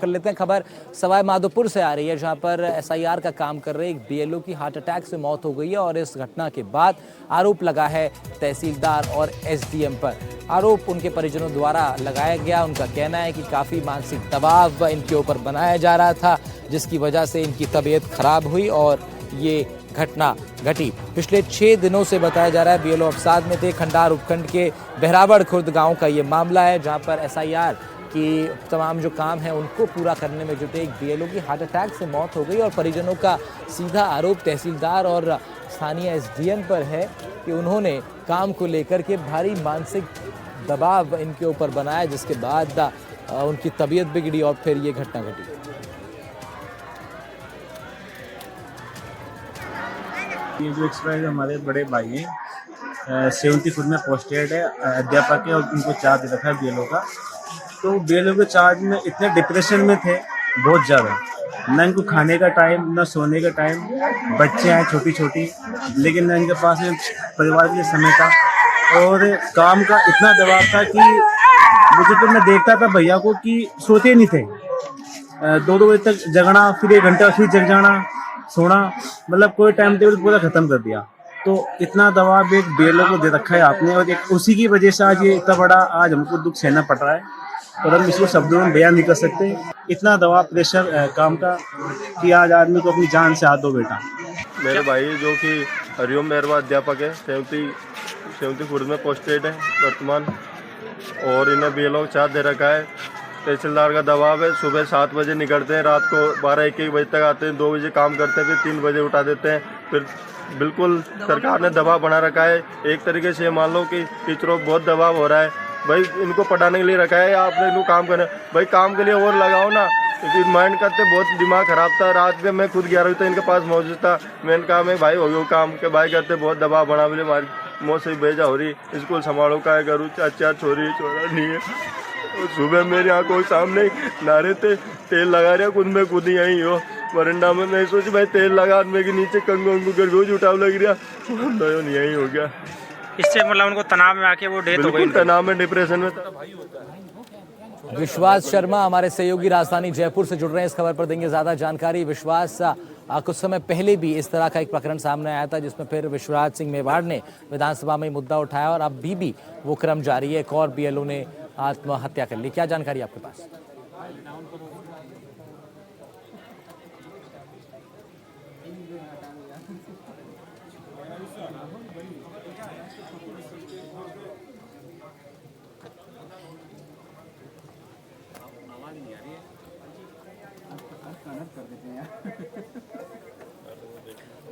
कर लेते हैं। खबर सवाई माधोपुर से आ रही है, जहां पर एसआईआर का काम कर रहे एक बीएलओ की हार्ट अटैक से मौत हो गई है और इस घटना के बाद आरोप लगा है तहसीलदार और एसडीएम पर। आरोप उनके परिजनों द्वारा लगाया गया। उनका कहना है कि काफ़ी मानसिक दबाव इनके ऊपर बनाया जा रहा था, जिसकी वजह से इनकी तबीयत खराब हुई और ये घटना घटी। पिछले 6 दिनों से बताया जा रहा है बीएलओ अवसाद में थे। खंडार उपखंड के बहरावड़ खुर्द गाँव का ये मामला है, जहाँ पर एसआईआर कि तमाम जो काम है उनको पूरा करने में जुटे एक बीएलओ की हार्ट अटैक से मौत हो गई और परिजनों का सीधा आरोप तहसीलदार और स्थानीय एसडीएम पर है कि उन्होंने काम को लेकर के भारी मानसिक दबाव इनके ऊपर बनाया, जिसके बाद उनकी तबीयत बिगड़ी और फिर ये घटना घटी। ये जो एक्सपायर हमारे बड़े भाई हैं 70 में पोस्टेड है, अध्यापक है और उनको चार्ज रखा है बीएलओ का। तो बीएलओ के चार्ज में इतने डिप्रेशन में थे बहुत ज़्यादा, ना इनको खाने का टाइम ना सोने का टाइम, बच्चे हैं छोटी छोटी, लेकिन ना इनके पास परिवार के लिए समय था और काम का इतना दबाव था कि मुझे तो मैं देखता था भैया को कि सोते नहीं थे, 2-2 बजे तक जगना, फिर 1 घंटा फिर जग जाना, सोना, मतलब कोई टाइम टेबल पूरा खत्म कर दिया। तो इतना दबाव एक बीएलओ को दे रखा है आपने और एक उसी की वजह से आज ये इतना बड़ा आज हमको दुख सहना पड़ रहा है और हम इसको शब्दों में बयान नहीं कर सकते। इतना दबाव प्रेशर काम का कि आज आदमी को अपनी जान से हाथ धो बैठा। मेरे भाई जो कि हरिओम मेहरवा अध्यापक है, 70 खुर्द में पोस्टेड है वर्तमान, और इन्हें बीएलओ चार्ज दे रखा है। तहसीलदार का दबाव है, सुबह 7 बजे निकलते हैं, रात को 12-1 बजे तक आते हैं, 2 बजे काम करते हैं, फिर 3 बजे उठा देते हैं। फिर बिल्कुल सरकार ने दबाव बना रखा है। एक तरीके से मान लो कि टीचरों को बहुत दबाव हो रहा है, भाई इनको पढ़ाने के लिए रखा है, आपने इनको काम करना, भाई काम के लिए और लगाओ ना, क्योंकि माइंड करते बहुत दिमाग खराब था। रात में मैं खुद 11 बजे तक इनके पास मौजूद था। मैंने कहा मैं भाई हो गया काम के, भाई करते बहुत दबाव बना, बोले हमारी मौत से भेजा हो रही, स्कूल संभालो का करूँ, चाचा छोरी छोरा नहीं है। सुबह मेरी आंखों के सामने नारे थे, तेल लगा रहा खुद में खुद ही यहीं हो वरंडा में। मैं सोची भाई तेल लगा मेरे के नीचे कंगू अंगू कर रोज उठाव लग रहा, तो यहीं हो गया। इससे मतलब उनको तनाव में आके वो डेथ हो गई, तनाव में डिप्रेशन में। विश्वास शर्मा हमारे सहयोगी राजधानी जयपुर से जुड़ रहे हैं, इस खबर पर देंगे ज्यादा जानकारी। विश्वास, कुछ समय पहले भी इस तरह का एक प्रकरण सामने आया था, जिसमें फिर विश्वराज सिंह मेवाड़ ने विधानसभा में मुद्दा उठाया और अभी भी वो क्रम जारी है। एक और बीएलओ ने आत्महत्या कर ली। क्या जानकारी आपके पास?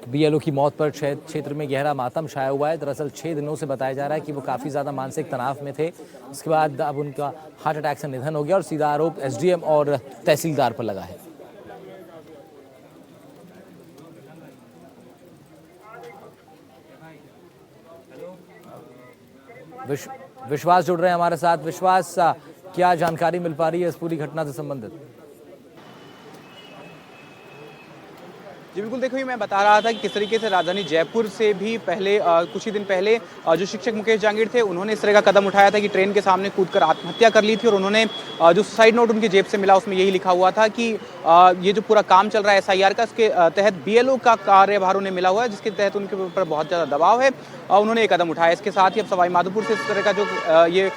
बीएलओ की मौत पर क्षेत्र में गहरा मातम छाया हुआ है। दरअसल 6 दिनों से बताया जा रहा है कि वो काफ़ी ज़्यादा मानसिक तनाव में थे। उसके बाद अब उनका हार्ट अटैक से निधन हो गया और सीधा आरोप एसडीएम और तहसीलदार पर लगा है। विश्वास जुड़ रहे हैं हमारे साथ। विश्वास, क्या जानकारी मिल पा रही है इस पूरी घटना से संबंधित? जी बिल्कुल, देखो मैं बता रहा था कि किस तरीके से राजधानी जयपुर से भी पहले कुछ ही दिन पहले जो शिक्षक मुकेश जहांगीर थे, उन्होंने इस तरह का कदम उठाया था कि ट्रेन के सामने कूदकर आत्महत्या कर ली थी। और उन्होंने जो सुसाइड नोट उनकी जेब से मिला उसमें यही लिखा हुआ था कि ये जो पूरा काम चल रहा है एसआईआर का, इसके तहत बीएलओ का कार्यभार उन्हें मिला हुआ है, जिसके तहत उनके ऊपर बहुत ज़्यादा दबाव है और उन्होंने ये कदम उठाया। इसके साथ ही अब सवाई माधोपुर से इस तरह का जो ये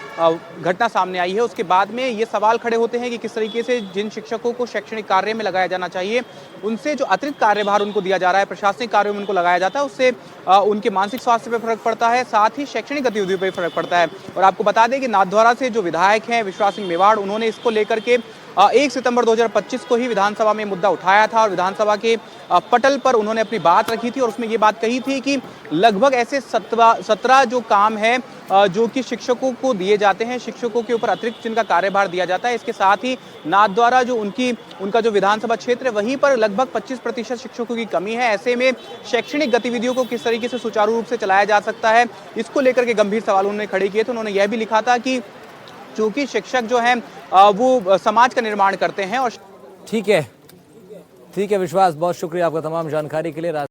घटना सामने आई है, उसके बाद में ये सवाल खड़े होते हैं कि किस तरीके से जिन शिक्षकों को शैक्षणिक कार्य में लगाया जाना चाहिए, उनसे जो अतिरिक्त कार्यभार उनको दिया जा रहा है, प्रशासनिक कार्यों में उनको लगाया जाता है, उससे उनके मानसिक स्वास्थ्य पर फर्क पड़ता है, साथ ही शैक्षणिक गतिविधियों पर फर्क पड़ता है। और आपको बता दें कि नाथद्वारा से जो विधायक हैं विश्वास सिंह मेवाड़, उन्होंने इसको लेकर के 1 सितंबर 2025 को ही विधानसभा में मुद्दा उठाया था और विधानसभा के पटल पर उन्होंने अपनी बात रखी थी और उसमें ये बात कही थी कि लगभग ऐसे 17 जो काम है जो कि शिक्षकों को दिए जाते हैं, शिक्षकों के ऊपर अतिरिक्त जिनका कार्यभार दिया जाता है। इसके साथ ही नाथद्वारा जो उनका जो विधानसभा क्षेत्र है, वहीं पर लगभग 25% शिक्षकों की कमी है। ऐसे में शैक्षणिक गतिविधियों को किस तरीके से सुचारू रूप से चलाया जा सकता है, इसको लेकर के गंभीर सवाल उन्होंने खड़े किए थे। उन्होंने यह भी लिखा था कि चूंकि शिक्षक जो हैं वो समाज का निर्माण करते हैं। और ठीक है विश्वास, बहुत शुक्रिया आपका तमाम जानकारी के लिए।